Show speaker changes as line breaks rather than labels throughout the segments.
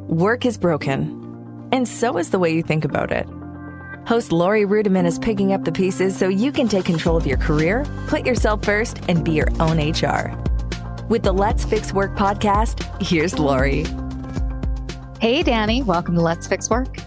Work is broken, and so is the way you think about it. Host Lori Rudiman is picking up the pieces so you can take control of your career, put yourself first, and be your own HR. With the Let's Fix Work podcast, here's Lori.
Hey, Danny. Welcome to Let's Fix Work.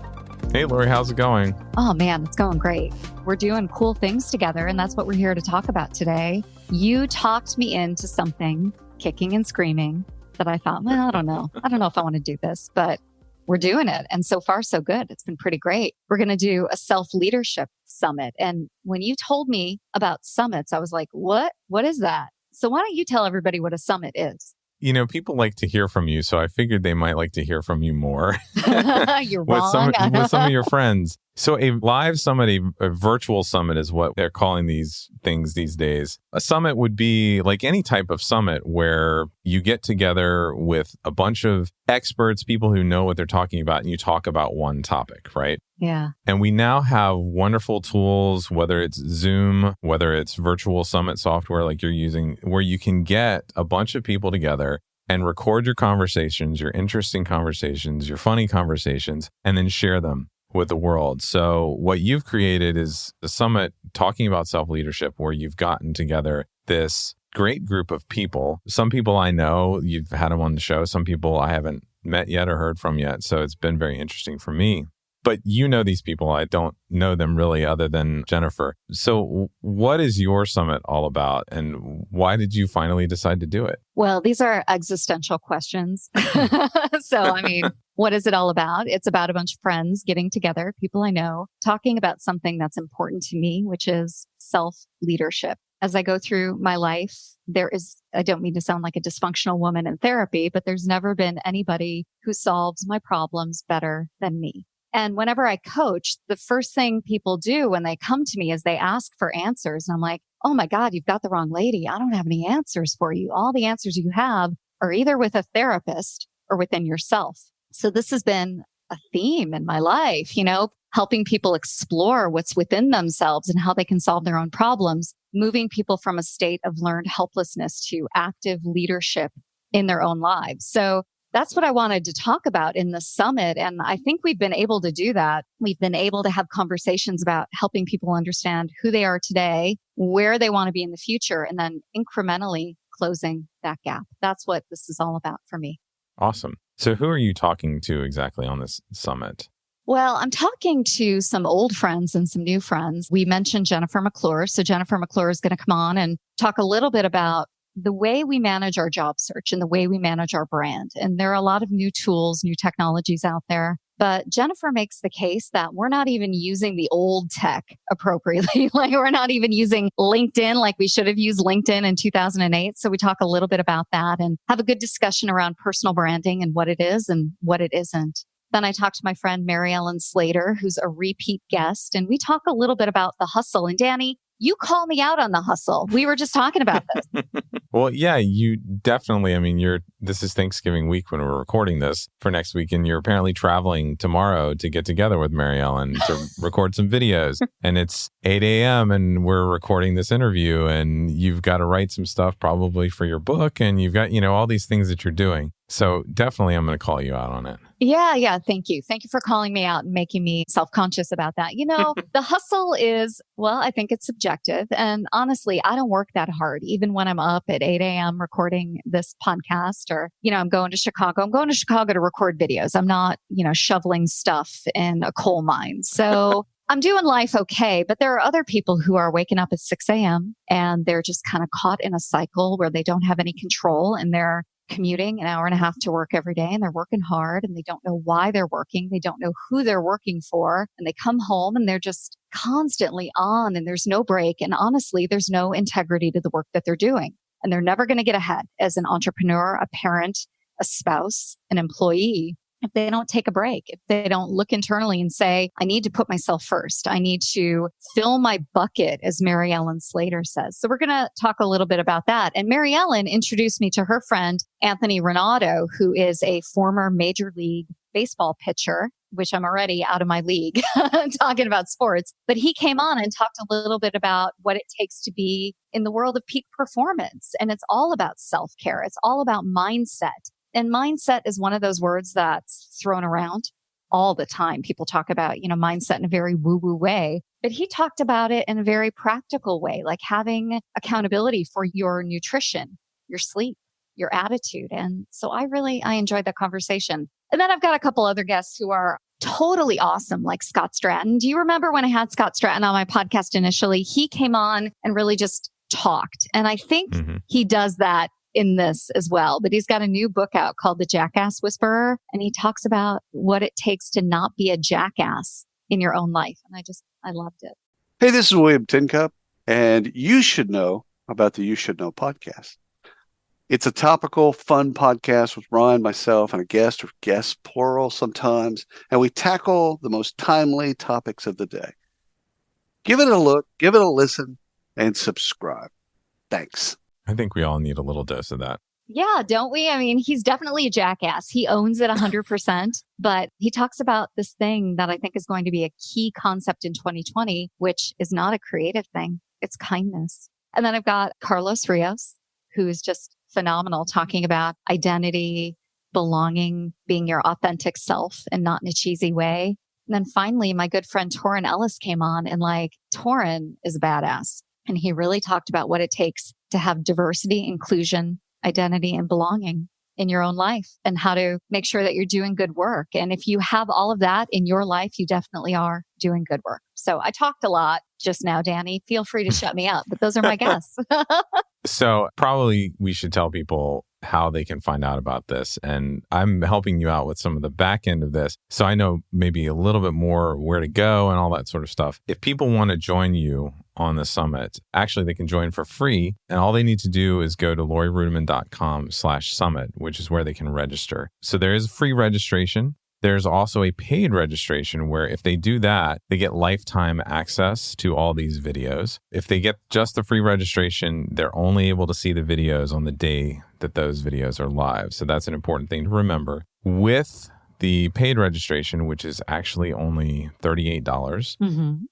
Hey, Lori. How's it going?
Oh, man, it's going great. We're doing cool things together, and that's what we're here to talk about today. You talked me into something, kicking and screaming, that I thought, well, I don't know if I want to do this, but we're doing it. And so far, so good. It's been pretty great. We're going to do a self-leadership summit. And when you told me about summits, I was like, what? What is that? So why don't you tell everybody what a summit is?
You know, people like to hear from you, so I figured they might like to hear from you more.
You're wrong.
with some of your friends. So a live summit, a virtual summit is what they're calling these things these days. A summit would be like any type of summit where you get together with a bunch of experts, people who know what they're talking about, and you talk about one topic, right?
Yeah.
And we now have wonderful tools, whether it's Zoom, whether it's virtual summit software like you're using, where you can get a bunch of people together and record your conversations, your interesting conversations, your funny conversations, and then share them with the world. So what you've created is a summit talking about self-leadership where you've gotten together this great group of people. Some people I know, you've had them on the show. Some people I haven't met yet or heard from yet. So it's been very interesting for me. But you know these people. I don't know them really other than Jennifer. So what is your summit all about? And why did you finally decide to do it?
Well, these are existential questions. So, I mean, what is it all about? It's about a bunch of friends getting together, people I know, talking about something that's important to me, which is self-leadership. As I go through my life, I don't mean to sound like a dysfunctional woman in therapy, but there's never been anybody who solves my problems better than me. And whenever I coach, the first thing people do when they come to me is they ask for answers. And I'm like, oh my God, you've got the wrong lady. I don't have any answers for you. All the answers you have are either with a therapist or within yourself. So this has been a theme in my life, helping people explore what's within themselves and how they can solve their own problems, moving people from a state of learned helplessness to active leadership in their own lives. So that's what I wanted to talk about in the summit. And I think we've been able to do that. We've been able to have conversations about helping people understand who they are today, where they want to be in the future, and then incrementally closing that gap. That's what this is all about for me.
Awesome. So who are you talking to exactly on this summit?
Well, I'm talking to some old friends and some new friends. We mentioned Jennifer McClure. So Jennifer McClure is going to come on and talk a little bit about the way we manage our job search and the way we manage our brand. And there are a lot of new tools, new technologies out there. But Jennifer makes the case that we're not even using the old tech appropriately. Like we're not even using LinkedIn like we should have used LinkedIn in 2008. So we talk a little bit about that and have a good discussion around personal branding and what it is and what it isn't. Then I talked to my friend Mary Ellen Slater, who's a repeat guest, and we talk a little bit about the hustle. And Danny, you call me out on the hustle. We were just talking about this.
Well, yeah, you definitely, this is Thanksgiving week when we're recording this for next week, and you're apparently traveling tomorrow to get together with Mary Ellen to record some videos. And it's 8 a.m. and we're recording this interview, and you've got to write some stuff probably for your book, and you've got, all these things that you're doing. So definitely I'm going to call you out on it.
Yeah. Thank you. Thank you for calling me out and making me self-conscious about that. The hustle is, I think it's subjective. And honestly, I don't work that hard, even when I'm up at 8 a.m. recording this podcast or, I'm going to Chicago. I'm going to Chicago to record videos. I'm not, shoveling stuff in a coal mine. So I'm doing life okay, but there are other people who are waking up at 6 a.m. and they're just kind of caught in a cycle where they don't have any control and they're commuting an hour and a half to work every day and they're working hard and they don't know why they're working. They don't know who they're working for. And they come home and they're just constantly on and there's no break. And honestly, there's no integrity to the work that they're doing. And they're never going to get ahead as an entrepreneur, a parent, a spouse, an employee if they don't take a break, if they don't look internally and say, I need to put myself first. I need to fill my bucket, as Mary Ellen Slater says. So we're going to talk a little bit about that. And Mary Ellen introduced me to her friend, Anthony Renato, who is a former Major League Baseball pitcher, which I'm already out of my league talking about sports. But he came on and talked a little bit about what it takes to be in the world of peak performance. And it's all about self-care. It's all about mindset. And mindset is one of those words that's thrown around all the time. People talk about, mindset in a very woo-woo way, but he talked about it in a very practical way, like having accountability for your nutrition, your sleep, your attitude. And so I enjoyed that conversation. And then I've got a couple other guests who are totally awesome, like Scott Stratton. Do you remember when I had Scott Stratton on my podcast initially? He came on and really just talked. And I think he does that in this as well. But he's got a new book out called The Jackass Whisperer. And he talks about what it takes to not be a jackass in your own life. And I loved it.
Hey, this is William Tincup, and you should know about the You Should Know podcast. It's a topical, fun podcast with Ron, myself, and a guest, or guests, plural sometimes, and we tackle the most timely topics of the day. Give it a look, give it a listen, and subscribe. Thanks.
I think we all need a little dose of that.
Yeah, don't we? I mean, he's definitely a jackass. He owns it 100%, but he talks about this thing that I think is going to be a key concept in 2020, which is not a creative thing. It's kindness. And then I've got Carlos Rios, who is just phenomenal, talking about identity, belonging, being your authentic self and not in a cheesy way. And then finally, my good friend Torrin Ellis came on, and Torrin is a badass. And he really talked about what it takes to have diversity, inclusion, identity, and belonging in your own life, and how to make sure that you're doing good work. And if you have all of that in your life, you definitely are doing good work. So I talked a lot just now, Danny. Feel free to shut me up, but those are my guests.
So probably we should tell people how they can find out about this. And I'm helping you out with some of the back end of this. So I know maybe a little bit more where to go and all that sort of stuff. If people want to join you on the summit, actually they can join for free. And all they need to do is go to lorirudiman.com/summit, which is where they can register. So there is a free registration. There's also a paid registration where if they do that, they get lifetime access to all these videos. If they get just the free registration, they're only able to see the videos on the day that those videos are live. So that's an important thing to remember. With the paid registration, which is actually only $38,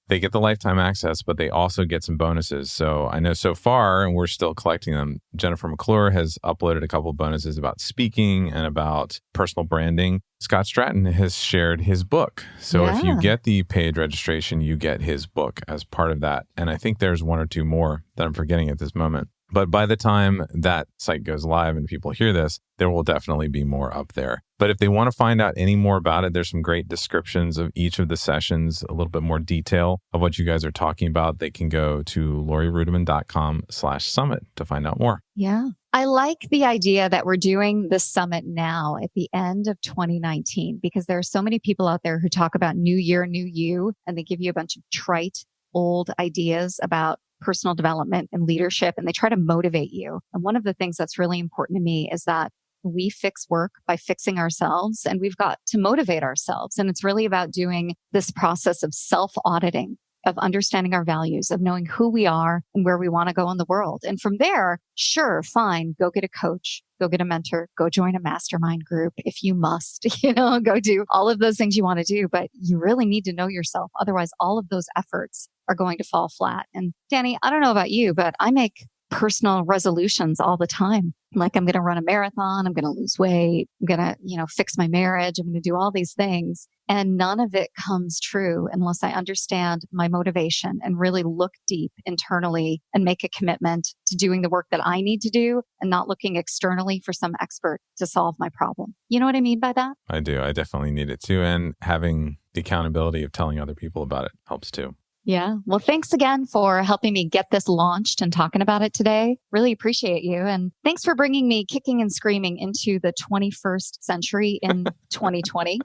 they get the lifetime access, but they also get some bonuses. So I know so far, and we're still collecting them, Jennifer McClure has uploaded a couple of bonuses about speaking and about personal branding. Scott Stratton has shared his book. So if you get the paid registration, you get his book as part of that. And I think there's one or two more that I'm forgetting at this moment. But by the time that site goes live and people hear this, there will definitely be more up there. But if they want to find out any more about it, there's some great descriptions of each of the sessions, a little bit more detail of what you guys are talking about. They can go to lorirudiman.com/summit to find out more.
Yeah. I like the idea that we're doing this summit now at the end of 2019, because there are so many people out there who talk about new year, new you, and they give you a bunch of trite, old ideas about personal development and leadership, and they try to motivate you. And one of the things that's really important to me is that we fix work by fixing ourselves, and we've got to motivate ourselves. And it's really about doing this process of self-auditing, of understanding our values, of knowing who we are and where we want to go in the world. And from there, sure, fine, go get a coach, go get a mentor, go join a mastermind group if you must, go do all of those things you want to do. But you really need to know yourself. Otherwise, all of those efforts are going to fall flat. And Danny, I don't know about you, but I make personal resolutions all the time. Like, I'm going to run a marathon. I'm going to lose weight. I'm going to, fix my marriage. I'm going to do all these things. And none of it comes true unless I understand my motivation and really look deep internally and make a commitment to doing the work that I need to do and not looking externally for some expert to solve my problem. You know what I mean by that?
I do. I definitely need it too. And having the accountability of telling other people about it helps too.
Yeah. Well, thanks again for helping me get this launched and talking about it today. Really appreciate you. And thanks for bringing me kicking and screaming into the 21st century in 2020.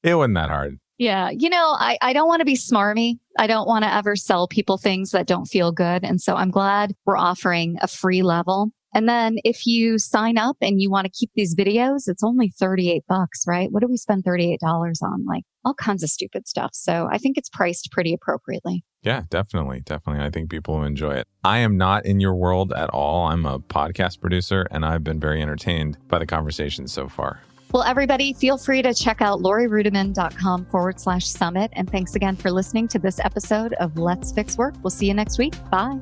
It wasn't that hard.
Yeah. I don't want to be smarmy. I don't want to ever sell people things that don't feel good. And so I'm glad we're offering a free level. And then if you sign up and you want to keep these videos, it's only $38, right? What do we spend $38 on? Like all kinds of stupid stuff. So I think it's priced pretty appropriately.
Yeah, definitely. Definitely. I think people will enjoy it. I am not in your world at all. I'm a podcast producer, and I've been very entertained by the conversation so far.
Well, everybody, feel free to check out lorirudiman.com/summit. And thanks again for listening to this episode of Let's Fix Work. We'll see you next week. Bye.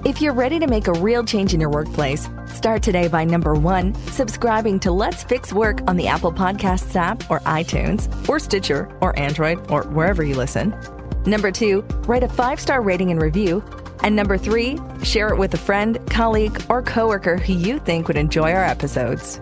If you're ready to make a real change in your workplace, start today by number 1, subscribing to Let's Fix Work on the Apple Podcasts app or iTunes or Stitcher or Android or wherever you listen. Number 2, write a 5-star rating and review. And number 3, share it with a friend, colleague, or coworker who you think would enjoy our episodes.